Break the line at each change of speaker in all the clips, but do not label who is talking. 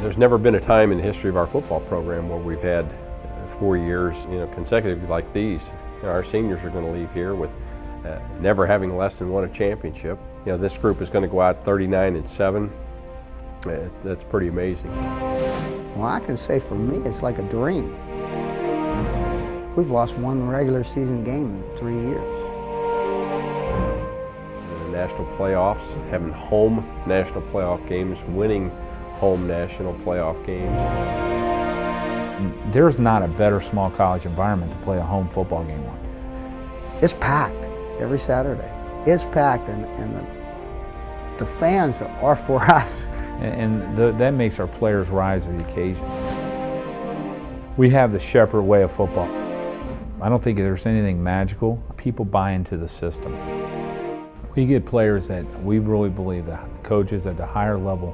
There's never been a time in the history of our football program where we've had 4 years, consecutive like these. Our seniors are going to leave here with never having less than won a championship. This group is going to go out 39-7. That's pretty amazing.
Well, I can say for me, it's like a dream. We've lost one regular season game in 3 years.
The national playoffs, having home national playoff games, winning home national playoff games.
There's not a better small college environment to play a home football game on.
It's packed every Saturday. It's packed, and the fans are for us.
That makes our players rise to the occasion. We have the Shepherd way of football. I don't think there's anything magical. People buy into the system. We get players that we really believe that coaches at the higher level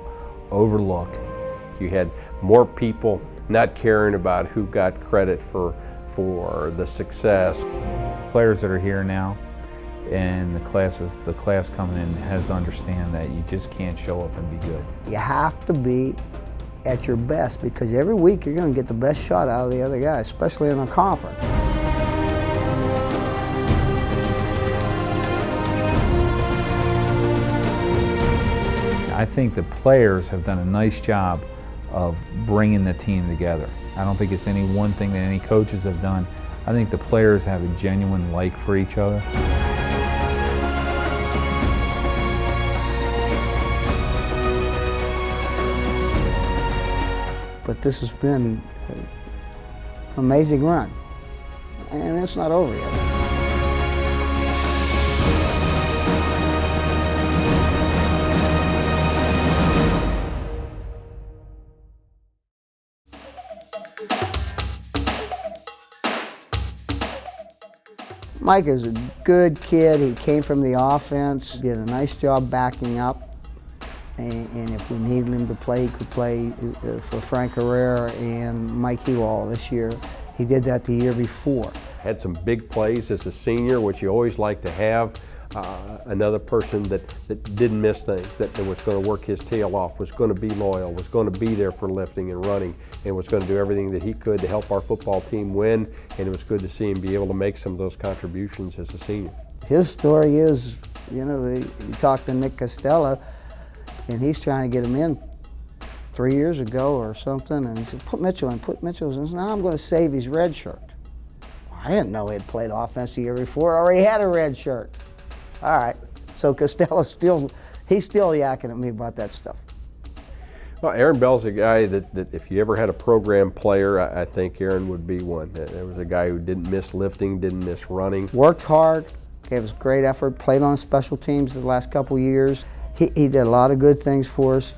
overlook.
You had more people not caring about who got credit for the success.
Players that are here now and the class coming in has to understand that you just can't show up and be good.
You have to be at your best, because every week you're going to get the best shot out of the other guy, especially in a conference.
I think the players have done a nice job of bringing the team together. I don't think it's any one thing that any coaches have done. I think the players have a genuine like for each other.
But this has been an amazing run, and it's not over yet. Mike is a good kid. He came from the offense, did a nice job backing up, and if we needed him to play, he could play for Frank Herrera and Mike Ewald this year. He did that the year before.
Had some big plays as a senior, which you always like to have. Another person that didn't miss things, that was going to work his tail off, was going to be loyal, was going to be there for lifting and running, and was going to do everything that he could to help our football team win, and it was good to see him be able to make some of those contributions as a senior.
His story is, you talk to Nick Costello, and he's trying to get him in 3 years ago or something, and he said, put Mitchell in, and now I'm going to save his red shirt. I didn't know he'd played offense the year before, already had a red shirt. All right, so Costello's he's still yakking at me about that stuff.
Well, Aaron Bell's a guy that if you ever had a program player, I think Aaron would be one. There was a guy who didn't miss lifting, didn't miss running.
Worked hard, gave us great effort, played on special teams the last couple years. He did a lot of good things for us.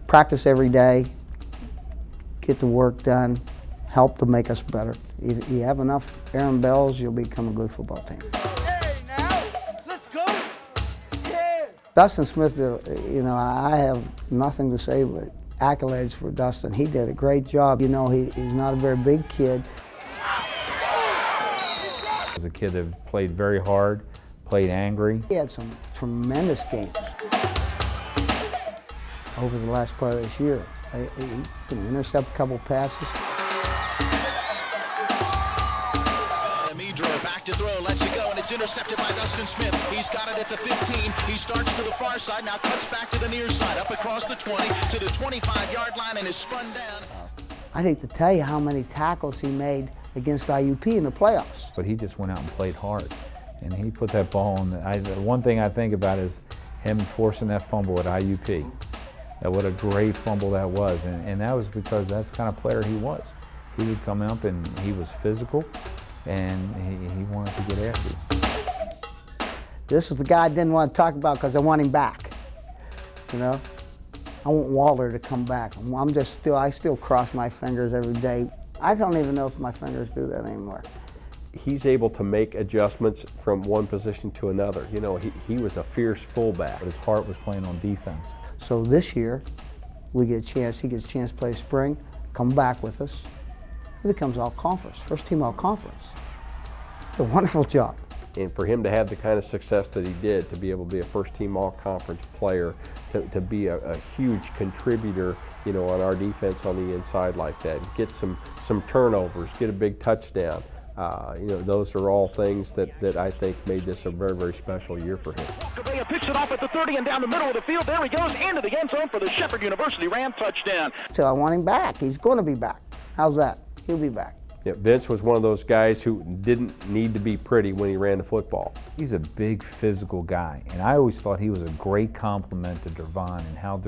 Practice every day, get the work done, help to make us better. If you have enough Aaron Bells, you'll become a good football team. Dustin Smith, I have nothing to say but accolades for Dustin. He did a great job. He's not a very big kid.
As a kid that played very hard, played angry.
He had some tremendous games over the last part of this year. He can intercept a couple passes.
Back to throw, lets it go, and it's intercepted by Dustin Smith. He's got it at the 15. He starts to the far side, now cuts back to the near side, up across the 20 to the 25-yard line, and is spun down.
I'd hate to tell you how many tackles he made against IUP in the playoffs.
But he just went out and played hard, and he put that ball in. The one thing I think about is him forcing that fumble at IUP. What a great fumble that was, and that was because that's the kind of player he was. He would come up and he was physical, and he wanted to get after you.
This is the guy I didn't want to talk about because I want him back. I want Waller to come back. I still cross my fingers every day. I don't even know if my fingers do that anymore.
He's able to make adjustments from one position to another. He was a fierce fullback.
But his heart was playing on defense.
So this year, he gets a chance to play spring, come back with us. He becomes all-conference, first team all-conference. It's a wonderful job.
And for him to have the kind of success that he did, to be able to be a first-team all-conference player, to be a huge contributor, you know, on our defense on the inside like that, get some turnovers, get a big touchdown. You know, those are all things that I think made this a very, very special year for him.
Correa picks it off at the 30 and down the middle of the field. There he goes into the end zone for the Shepherd University Ram touchdown.
So I want him back. He's going to be back. How's that? He'll be back.
Yeah, Vince was one of those guys who didn't need to be pretty when he ran the football.
He's a big physical guy, and I always thought he was a great compliment to Dervon, and how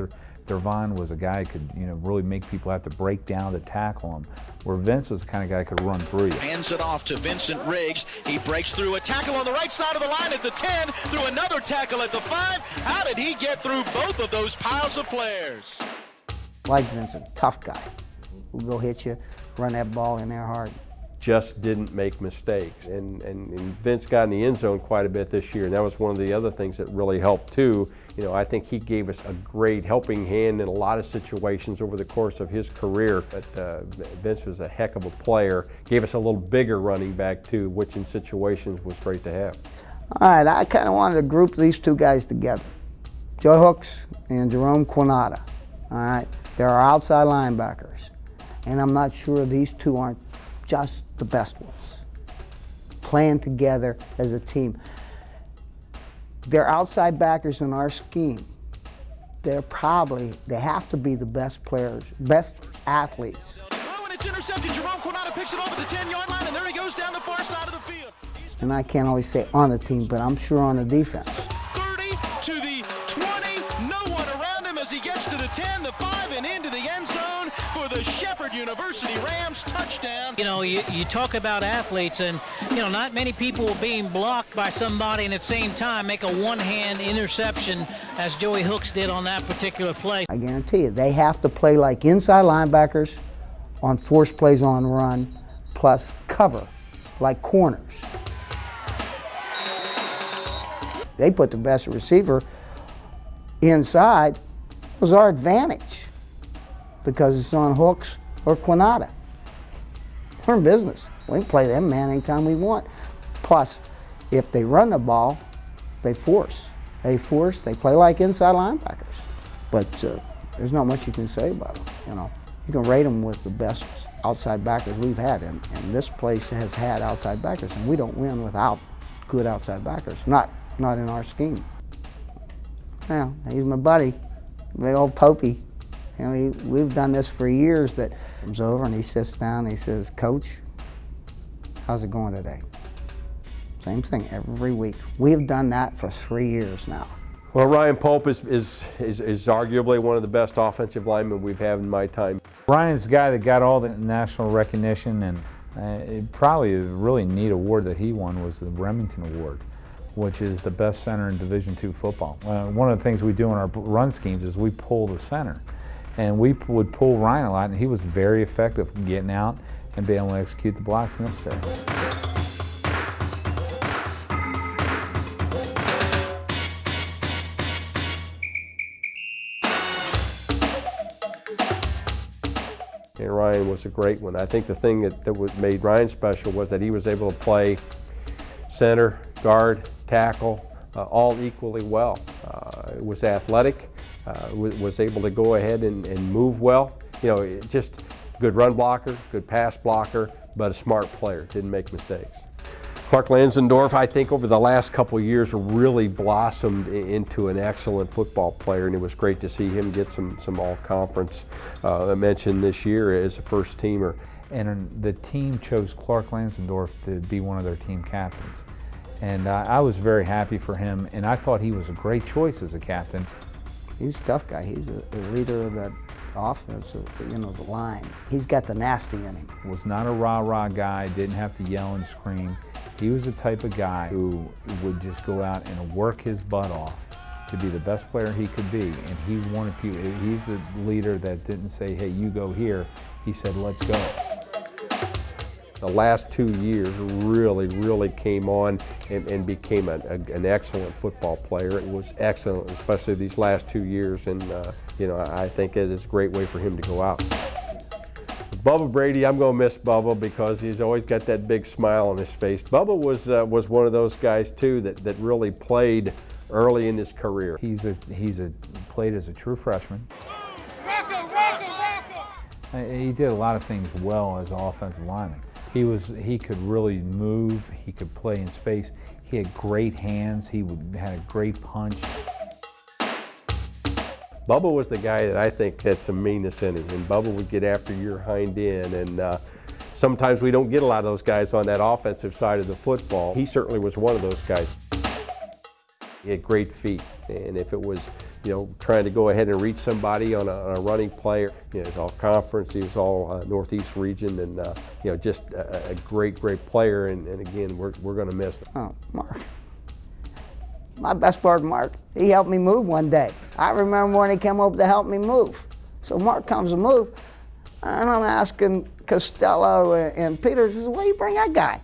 Dervon was a guy who could, you know, really make people have to break down to tackle him, where Vince was the kind of guy who could run through you.
Hands it off to Vincent Riggs. He breaks through a tackle on the right side of the line at the 10, through another tackle at the 5. How did he get through both of those piles of players?
Like Vincent, tough guy. Who'll go hit you, run that ball in there hard.
Just didn't make mistakes. And Vince got in the end zone quite a bit this year, and that was one of the other things that really helped too. You know, I think he gave us a great helping hand in a lot of situations over the course of his career. But Vince was a heck of a player. Gave us a little bigger running back too, which in situations was great to have.
All right, I kind of wanted to group these two guys together, Joe Hooks and Jerome Quinata. All right, they're our outside linebackers, and I'm not sure these two aren't just the best ones, playing together as a team. They're outside backers in our scheme. They have to be the best players, best athletes.
Oh, and it's intercepted. Jerome Quinata picks it off at the 10-yard line, and there he goes down the far side of the field.
And I can't always say on the team, but I'm sure on the defense.
30 to the 20, no one around him as he gets to the 10, the 5, and into the end zone for the Shepherd University Rams touchdown.
You know, you talk about athletes, and, you know, not many people being blocked by somebody and at the same time make a one-hand interception as Joey Hooks did on that particular play.
I guarantee you, they have to play like inside linebackers on force plays on run, plus cover, like corners. They put the best receiver inside. It was our advantage because it's on Hooks or Quinata. We're in business. We can play them man anytime we want. Plus, if they run the ball, they force. They play like inside linebackers. But there's not much you can say about them. You know, you can rate them with the best outside backers we've had, and this place has had outside backers, and we don't win without good outside backers. Not in our scheme. Now, he's my buddy, big old Popey. You know, we've done this for years. That comes over and he sits down and he says, "Coach, how's it going today?" Same thing every week. We've done that for 3 years now.
Well, Ryan Pope is arguably one of the best offensive linemen we've had in my time.
Ryan's the guy that got all the national recognition, and probably a really neat award that he won was the Remington Award, which is the best center in Division II football. One of the things we do in our run schemes is we pull the center. And we would pull Ryan a lot, and he was very effective in getting out and being able to execute the blocks necessary.
And Ryan was a great one. I think the thing that made Ryan special was that he was able to play center, guard, tackle, all equally well. Was athletic, was able to go ahead and move well. You know, just good run blocker, good pass blocker, but a smart player, didn't make mistakes. Clark Lansendorf, I think over the last couple of years really blossomed into an excellent football player, and it was great to see him get some all-conference mention this year as a first teamer.
And the team chose Clark Lansendorf to be one of their team captains. And I was very happy for him, and I thought he was a great choice as a captain.
He's a tough guy. He's a leader of that offense, you know, the line. He's got the nasty in him.
Was not a rah-rah guy, didn't have to yell and scream. He was the type of guy who would just go out and work his butt off to be the best player he could be. And he wanted people, he's the leader that didn't say, "Hey, you go here." He said, "Let's go."
The last 2 years really came on and became an excellent football player. It was excellent, especially these last 2 years, and you know, I think it is a great way for him to go out. Bubba Brady, I'm going to miss Bubba because he's always got that big smile on his face. Bubba was one of those guys too that really played early in his career.
He's played as a true freshman. He did a lot of things well as an offensive lineman. He could really move. He could play in space. He had great hands. Had a great punch.
Bubba was the guy that I think had some meanness in him, and Bubba would get after your hind end, and sometimes we don't get a lot of those guys on that offensive side of the football. He certainly was one of those guys. He had great feet, and if it was, trying to go ahead and reach somebody on a running play, he was all conference, he was all Northeast region, and just a great player, and again, we're going to miss him.
Oh, Mark. My best part, Mark, he helped me move one day. I remember when he came over to help me move. So Mark comes to move, and I'm asking Costello and Peter, says, where you bring that guy?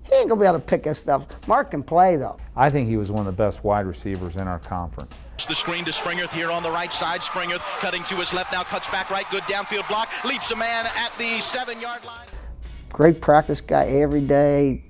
He ain't gonna be able to pick his stuff. Mark can play though.
I think he was one of the best wide receivers in our conference.
The screen to Springerth here on the right side. Springerth cutting to his left now, cuts back right, good downfield block, leaps a man at the 7-yard line.
Great practice guy every day.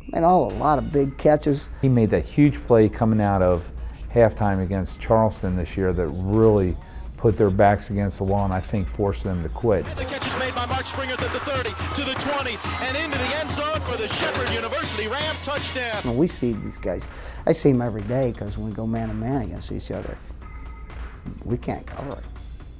Made a lot of big catches.
He made that huge play coming out of halftime against Charleston this year that really put their backs against the wall and I think forced them to quit.
The catch is made by Mark Springerth at the 30, to the 20, and into the end zone for the Shepherd University Ram touchdown.
When we see these guys, I see them every day because when we go man-to-man against each other, we can't cover it.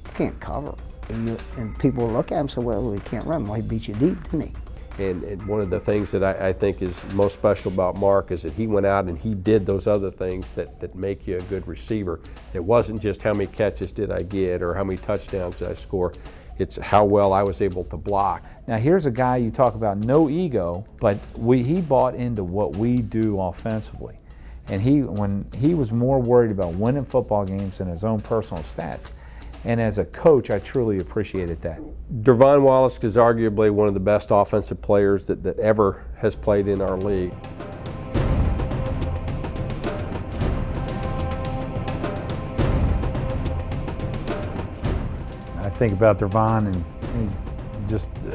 We can't cover it. And people look at him and say, well, we can't run. Well, he beat you deep, didn't he?
And one of the things that I think is most special about Mark is that he went out and he did those other things that make you a good receiver. It wasn't just how many catches did I get or how many touchdowns did I score. It's how well I was able to block.
Now here's a guy you talk about no ego, but he bought into what we do offensively. And when he was more worried about winning football games than his own personal stats. And as a coach, I truly appreciated that.
Dervon Wallace is arguably one of the best offensive players that ever has played in our league.
I think about Dervon, and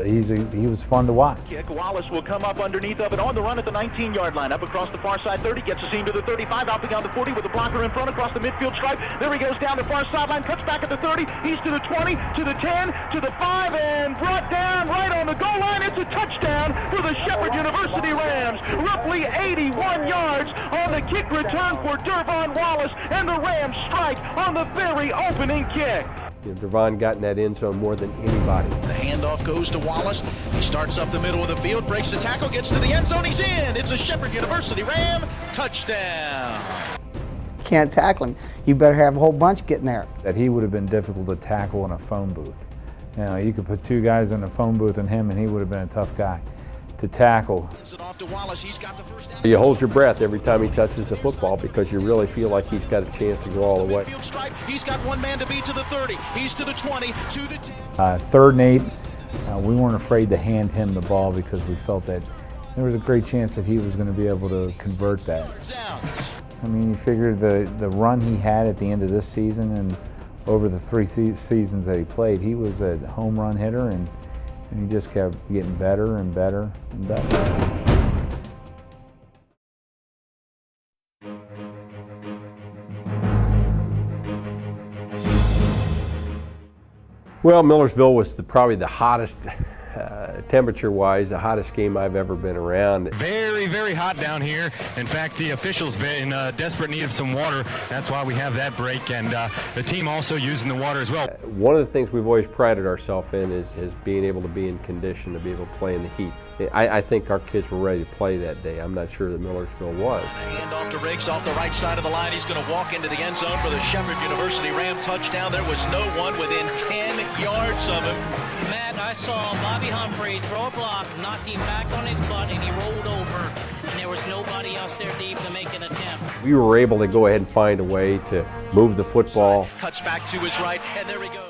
he was fun to watch.
Kick. Wallace will come up underneath of it on the run at the 19-yard line. Up across the far side 30, gets a seam to the 35, out beyond the 40 with the blocker in front across the midfield stripe. There he goes down the far sideline, cuts back at the 30, he's to the 20, to the 10, to the 5, and brought down right on the goal line. It's a touchdown for the Shepherd University Rams. Roughly 81 yards on the kick return for Dervon Wallace, and the Rams strike on the very opening kick.
Dervon got in that end zone more than anybody.
The handoff goes to Wallace. He starts up the middle of the field, breaks the tackle, gets to the end zone, he's in. It's a Shepherd University Ram touchdown.
Can't tackle him. You better have a whole bunch getting there.
That he would have been difficult to tackle in a phone booth. You could put two guys in a phone booth and him, and he would have been a tough guy to tackle.
It off to Wallace. He's got the first down.
You hold your breath every time he touches the football because you really feel like he's got a chance to go all the way.
He's got one man to beat to the 30. He's to the 20, to the 10.
3rd and 8, we weren't afraid to hand him the ball because we felt that there was a great chance that he was going to be able to convert that. I mean, you figure the run he had at the end of this season and over the 3 seasons that he played, he was a home run hitter, and he just kept getting better and better and better.
Well, Millersville was probably the hottest, temperature-wise, the hottest game I've ever been around.
Very, very hot down here. In fact, the officials in desperate need of some water. That's why we have that break, and the team also using the water as well.
One of the things we've always prided ourselves in is being able to be in condition to be able to play in the heat. I think our kids were ready to play that day. I'm not sure that Millersville was.
Handoff to Riggs off the right side of the line. He's going to walk into the end zone for the Shepherd University Ram touchdown. There was no one within 10 yards of him.
Matt, I saw Bobby Humphrey throw a block, knocked him back on his butt, and he rolled over, and there was nobody else there deep to make an attempt.
We were able to go ahead and find a way to move the football.
Cuts back to his right, and there he goes.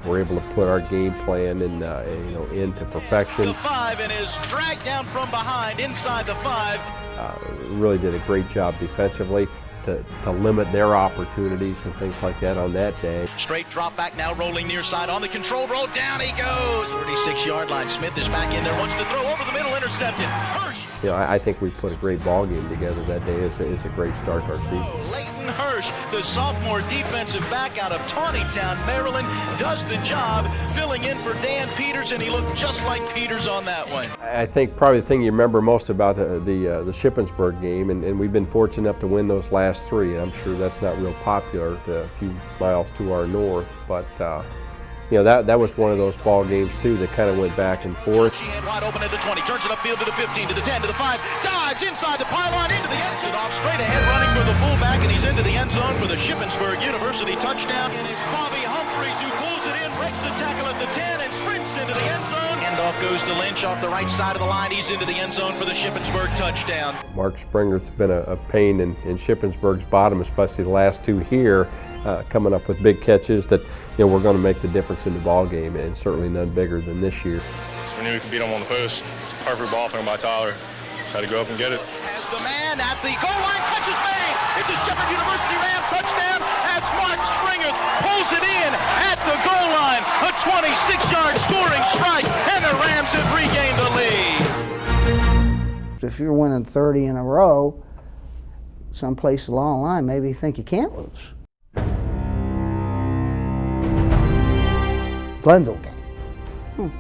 We're able to put our game plan into perfection.
The 5 and is dragged down from behind inside the 5.
Really did a great job defensively. to limit their opportunities and things like that on that day.
Straight drop back now, rolling near side on the control roll. Down he goes. 36-yard line. Smith is back in there. Wants to throw over the middle. Intercepted. Hirsch.
You know, I think we put a great ball game together that day. It's a great start to our season.
Leighton Hirsch, the sophomore defensive back out of Taneytown, Maryland, does the job, filling in for Dan Peters, and he looked just like Peters on that one.
I think probably the thing you remember most about the Shippensburg game, and we've been fortunate enough to win those last three. I'm sure that's not real popular a few miles to our north, but you know, that was one of those ball games too that kind of went back and forth.
Sheehan wide open at the 20, turns it upfield to the 15, to the 10, to the 5, dives inside the pylon into the end zone, off straight ahead running for the fullback, and he's into the end zone for the Shippensburg University touchdown. And it's Bobby Humphreys who pulls it in, breaks the tackle at the 10, and sprints into the end zone. Handoff goes to Lynch off the right side of the line. He's into the end zone for the Shippensburg touchdown.
Mark Springer's been a pain in Shippensburg's bottom, especially the last two here, coming up with big catches that, you know, we're going to make the difference in the ball game, and certainly none bigger than this year.
We knew we could beat them on the post. It's a perfect ball thrown by Tyler. Just had to go up and get it.
As the man at the goal line, catch is made. It's a Shepherd University Ram touchdown as Mark Springer pulls it in at the goal line. A 26-yard scoring strike, and the Rams have regained the lead.
If you're winning 30 in a row, someplace along the line, maybe you think you can't lose. Glenville game.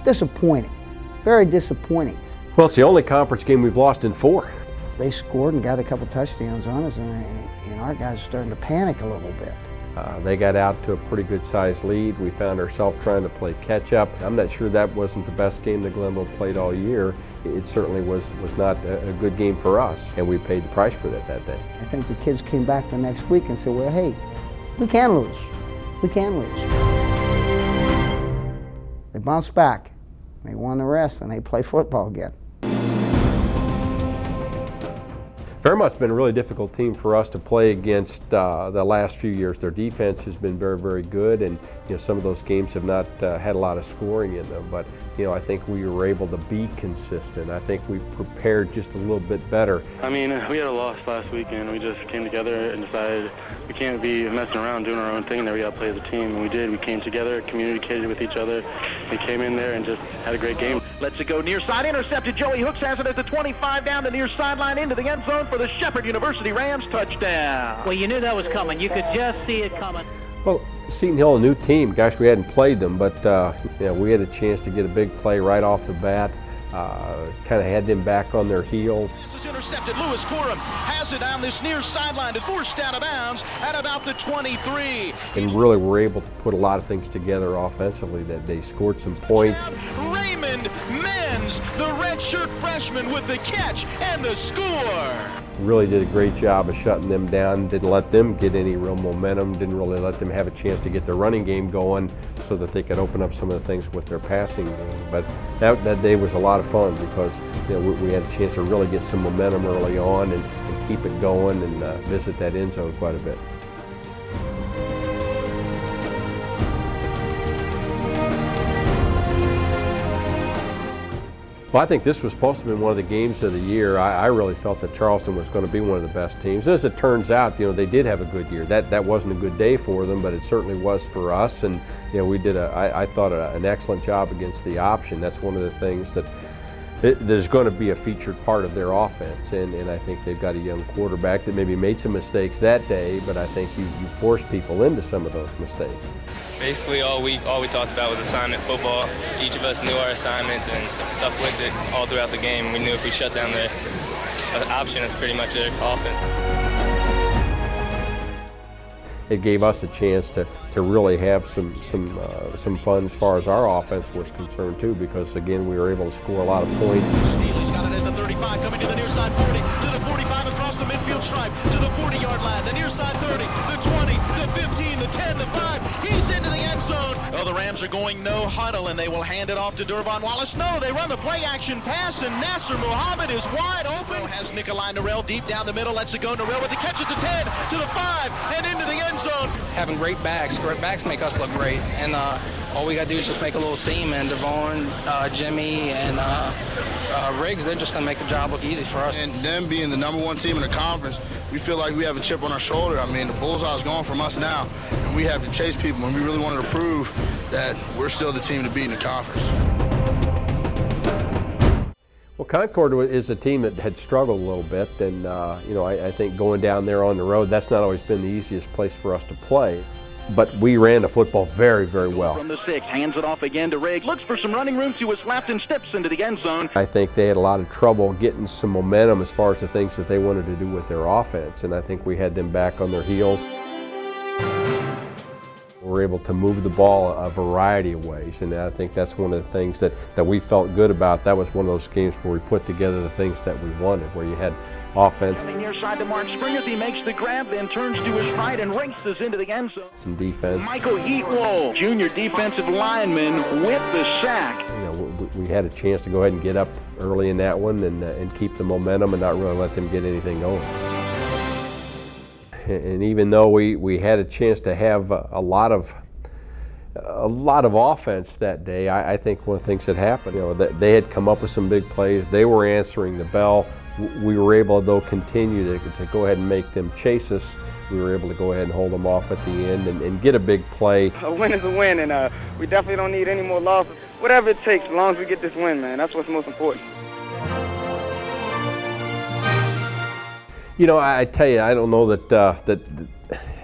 Disappointing. Very disappointing.
Well, it's the only conference game we've lost in 4.
They scored and got a couple touchdowns on us, and our guys are starting to panic a little bit.
They got out to a pretty good-sized lead. We found ourselves trying to play catch-up. I'm not sure that wasn't the best game that Glenville played all year. It certainly was not a good game for us, and we paid the price for that day.
I think the kids came back the next week and said, well, hey, we can lose. We can lose. They bounced back. They won the rest, and they play football again.
Very much been a really difficult team for us to play against the last few years. Their defense has been very, very good, and you know, some of those games have not had a lot of scoring in them. But you know, I think we were able to be consistent. I think we prepared just a little bit better.
I mean, we had a loss last weekend. We just came together and decided we can't be messing around doing our own thing there. We got to play as a team, and we did. We came together, communicated with each other. We came in there and just had a great game.
Lets it go near side, intercepted. Joey Hooks has it at the 25 down the near sideline into the end zone for the Shepherd University Rams touchdown.
Well, you knew that was coming. You could just see it coming.
Well, Seton Hill, a new team. Gosh, we hadn't played them, but you know, we had a chance to get a big play right off the bat. Kind of had them back on their heels.
This is intercepted. Lewis Corum has it down this near sideline to forced out of bounds at about the 23.
And really were able to put a lot of things together offensively that day. Scored some points.
Raymond Menz, the redshirt freshman, with the catch and the score.
Really did a great job of shutting them down. Didn't let them get any real momentum. Didn't really let them have a chance to get their running game going so that they could open up some of the things with their passing game. But that day was a lot of fun because you know, we had a chance to really get some momentum early on and keep it going and visit that end zone quite a bit. Well, I think this was supposed to be one of the games of the year. I really felt that Charleston was going to be one of the best teams. As it turns out, you know, they did have a good year. That wasn't a good day for them, but it certainly was for us. And you know, we did I thought an excellent job against the option. That's one of the things that there's going to be a featured part of their offense, and I think they've got a young quarterback that maybe made some mistakes that day, but I think you force people into some of those mistakes.
Basically all week, all we talked about was assignment football. Each of us knew our assignments and stuck with it all throughout the game. We knew if we shut down the option, it's pretty much their offense.
It gave us a chance to really have some fun as far as our offense was concerned too, because again we were able to score a lot of points.
Steely's got it at the 35, coming to the near side 40, to the 45 across the midfield stripe, to the 40-yard line, the near side 30, the 20, the 15, the 10, the 5. He's into the end zone. Oh, the Rams are going no huddle, and they will hand it off to Durban Wallace. No, they run the play action pass, and Nasser Muhammad is wide open. Has Nikolai Norell deep down the middle. Lets it go. Norell with the catch at the 10, to the 5, and into the end zone.
Having great backs make us look great, and all we got to do is just make a little seam, and Devon, Jimmy, and Riggs, they're just going to make the job look easy for us.
And them being the #1 team in the conference, we feel like we have a chip on our shoulder. I mean, the bullseye's gone from us now, and we have to chase people, and we really wanted to prove that we're still the team to beat in the conference.
Well, Concord is a team that had struggled a little bit, and you know, I think going down there on the road, that's not always been the easiest place for us to play. But we ran the football very, very well.
From the 6, hands it off again to Rigg, looks for some running room to his left and steps into the end zone.
I think they had a lot of trouble getting some momentum as far as the things that they wanted to do with their offense, and I think we had them back on their heels. We were able to move the ball a variety of ways, and I think that's one of the things that we felt good about. That was one of those games where we put together the things that we wanted, where you had offense.
Near side to Mark Springer, he makes the grab, then turns to his right and races into the end zone.
Some defense.
Michael Heatwell, junior defensive lineman, with the sack.
You know, we had a chance to go ahead and get up early in that one and keep the momentum and not really let them get anything going. And even though we had a chance to have a lot of offense that day, I think one of the things that happened, you know, that they had come up with some big plays. They were answering the bell. We were able to, though, continue to go ahead and make them chase us. We were able to go ahead and hold them off at the end and get a big play.
A win is a win, and we definitely don't need any more losses. Whatever it takes, as long as we get this win, man, that's what's most important.
You know, I tell you, I don't know that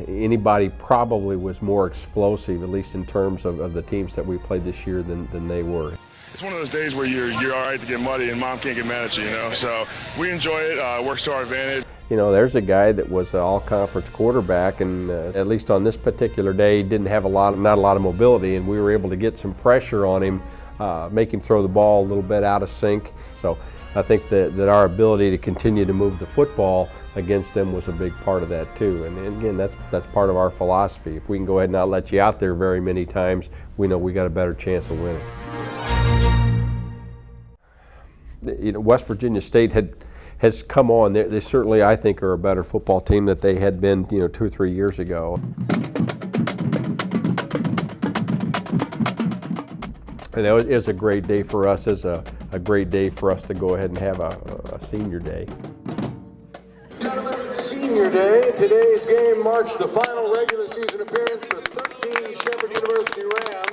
anybody probably was more explosive, at least in terms of the teams that we played this year, than they were.
It's one of those days where you're all right to get muddy and mom can't get mad at you, you know. So we enjoy it. Works to our advantage.
You know, there's a guy that was an all-conference quarterback, and at least on this particular day, didn't have not a lot of mobility, and we were able to get some pressure on him, make him throw the ball a little bit out of sync. So I think that our ability to continue to move the football against them was a big part of that too. And again, that's part of our philosophy. If we can go ahead and not let you out there very many times, we know we got a better chance of winning. You know, West Virginia State has come on. They certainly, I think, are a better football team than they had been, you know, 2 or 3 years ago. And it was a great day for us, as a great day for us to go ahead and have a senior day.
Senior Day. Today's game marks the final regular season appearance for 13 Shepherd University Rams.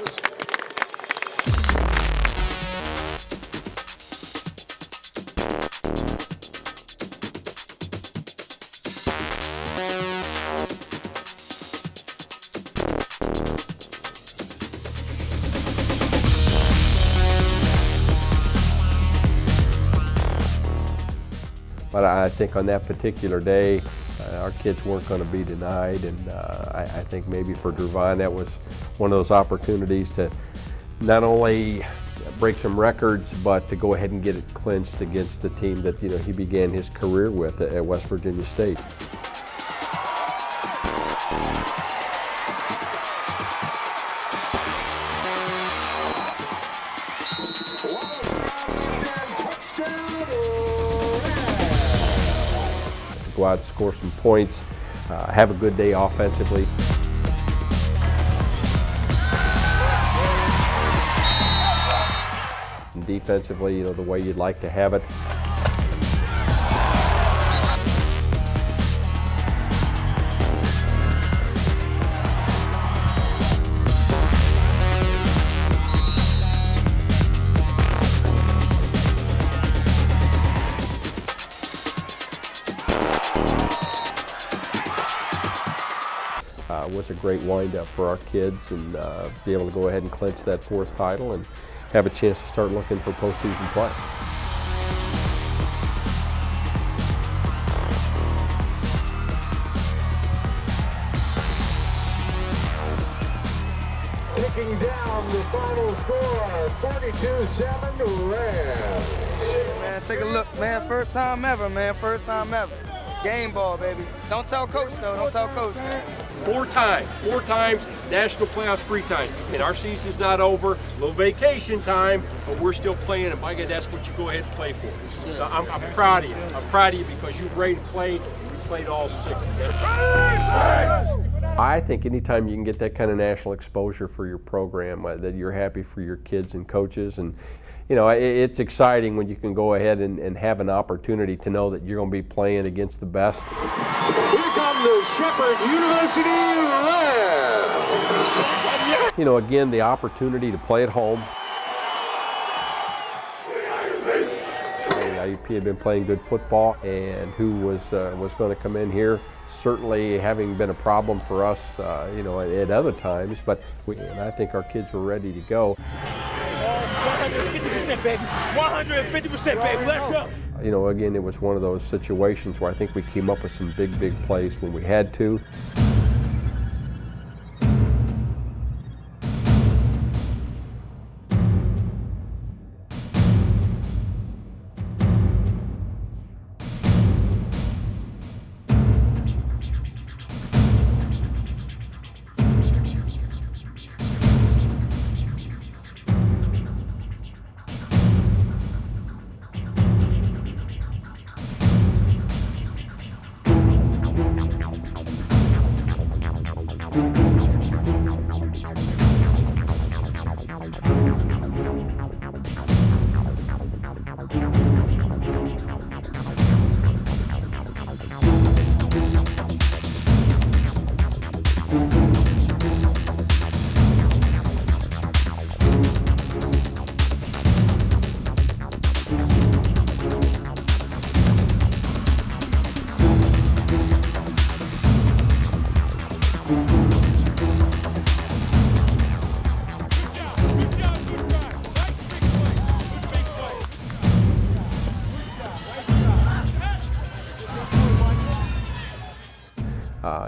But I think on that particular day, our kids weren't going to be denied, and I think maybe for Dervon that was one of those opportunities to not only break some records, but to go ahead and get it clinched against the team that, you know, he began his career with at West Virginia State. Go out and score some points, have a good day offensively. And defensively, you know, the way you'd like to have it. Was a great wind-up for our kids, and be able to go ahead and clinch that 4th title and have a chance to start looking for postseason play.
Taking down the final score, 42-7 Rams.
Man, take a look, man. First time ever, man. First time ever. Game ball, baby. Don't tell coach, though. Don't tell coach, man.
4 times, national playoffs 3 times. And our season's not over. A little vacation time, but we're still playing, and by God, that's what you go ahead and play for. So I'm proud of you. I'm proud of you because you're ready to play. You played all 6 together.
I think anytime you can get that kind of national exposure for your program, that you're happy for your kids and coaches. And you know, it's exciting when you can go ahead and have an opportunity to know that you're going to be playing against the best.
Here come the Shepherd University Rams.
You know, again, the opportunity to play at home. IUP had been playing good football, and who was going to come in here, certainly having been a problem for us, you know, at other times, but and I think our kids were ready to go.
150%, baby. 150%, baby. Let's go.
You know, again, it was one of those situations where I think we came up with some big plays when we had to.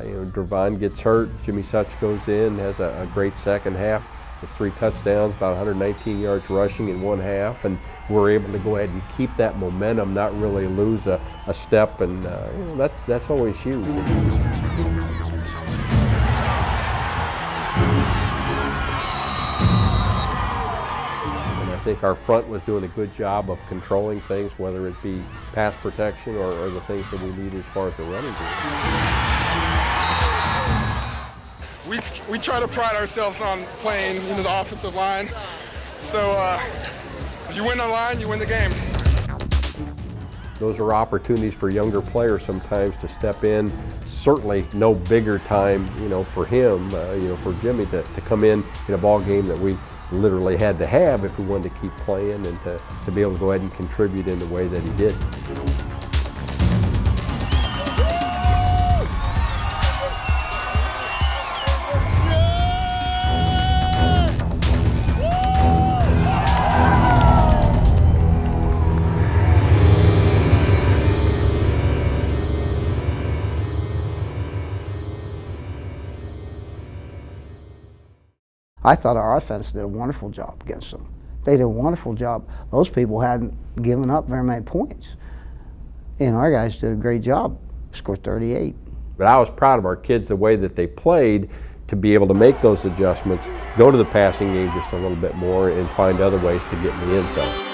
You know, Dravon gets hurt, Jimmy Such goes in, has a great second half. It's 3 touchdowns, about 119 yards rushing in one half, and we're able to go ahead and keep that momentum, not really lose a step, and you know, that's always huge. I think our front was doing a good job of controlling things, whether it be pass protection or the things that we need as far as the running game.
We try to pride ourselves on playing the offensive line. So if you win the line, you win the game.
Those are opportunities for younger players sometimes to step in. Certainly no bigger time, you know, for him, you know, for Jimmy to come in a ball game that we literally had to have if we wanted to keep playing, and to be able to go ahead and contribute in the way that he did.
I thought our offense did a wonderful job against them. They did a wonderful job. Those people hadn't given up very many points. And our guys did a great job, scored 38.
But I was proud of our kids, the way that they played, to be able to make those adjustments, go to the passing game just a little bit more, and find other ways to get in the end zone.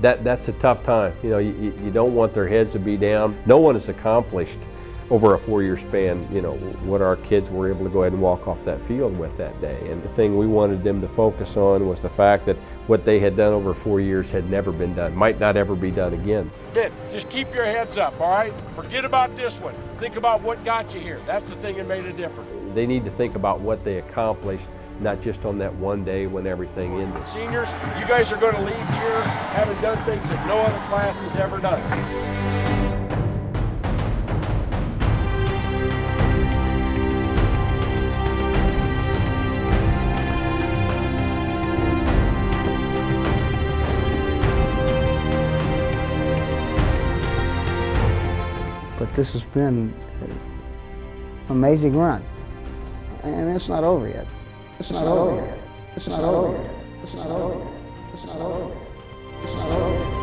That's a tough time. You know, you don't want their heads to be down. No one has accomplished over a 4-year span, you know, what our kids were able to go ahead and walk off that field with that day. And the thing we wanted them to focus on was the fact that what they had done over 4 years had never been done, might not ever be done again.
Just keep your heads up, all right? Forget about this one. Think about what got you here. That's the thing that made a difference.
They need to think about what they accomplished, not just on that one day when everything ended.
Seniors, you guys are going to leave here having done things that no other class has ever done.
But this has been an amazing run. And it's not over yet. It's not over yet. It's not over yet. It's not over yet. It's not over yet. It's not over yet.